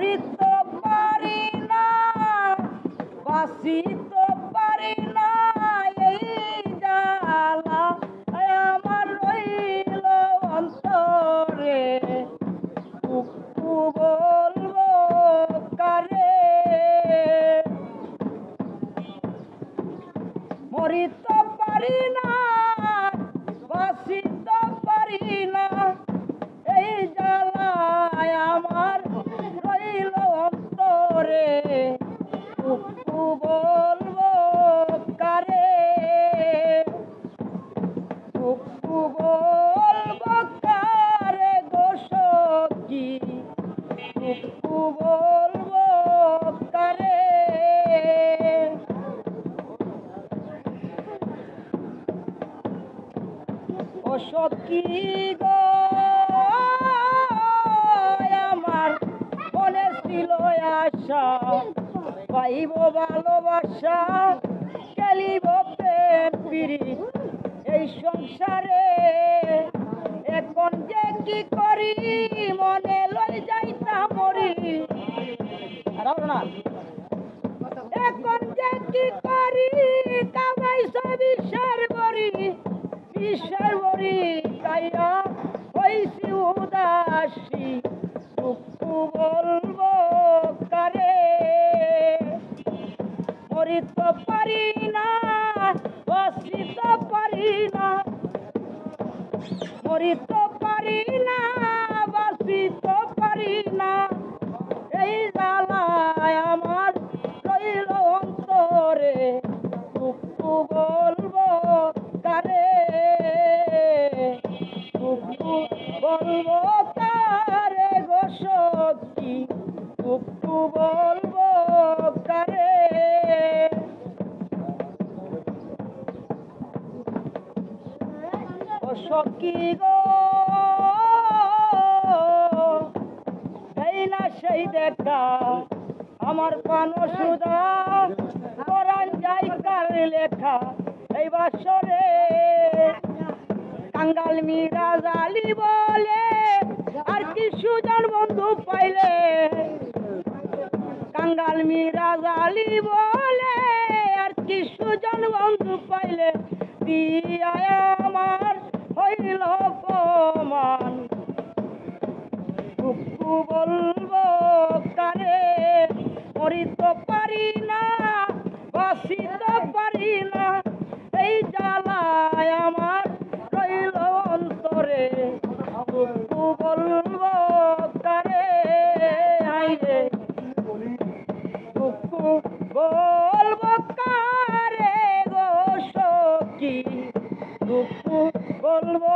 মরিতে পারি না বাঁচিতে পারি না এই জ্বালা আমার রইল অন্তরে টুকু বলবো কারে মরিতে পারি না বাঁচিতে পারি না এই জ্বালায় আমার রইল অন্তরে টুকু বলবো কারে টুকু বলবো কারে গো সখী টুকু বলবো কারে ও সখী গো আমার মনে ছিল আশা পাইব ভালোবাসা খেলিব প্রেম প্রীতি এই সংসারে এখন যে কি করি মনে লই যাইতা মরি না এখন যে কি করি কামাইছে বিশ্বের বরি কাইয়া হইছি উদাসী টুকু বলবো কারে মরিতে পারি না বাঁচিতে পারি না মরিতে পারি না বাঁচিতে পারি না এই জ্বালায় আমার রইল অন্তরে টুকু বলবো কারে টুকু বলবো কারে গো সখী টুকু বলবো কারে ও সখী গো এই না সেই দেখা আমার পানো সুধা পরাণ যাই কার লেখা এই বাসরে কাঙ্গাল মীরা জালি বলে আর কি সুজন বন্ধু পাইলে কাঙ্গাল মীরা জালি বলে আর কি সুজন বন্ধু পাইলে দিয়া আমার হইল অপমান টুকু বলবো কারে মরিতে পারি না বাঁচিতে পারি না এই জ্বালায় আমার রইল অন্তরে টুকু বলবো কারে আইরে টুকু বলবো কারে গো সখী টুকু বলবো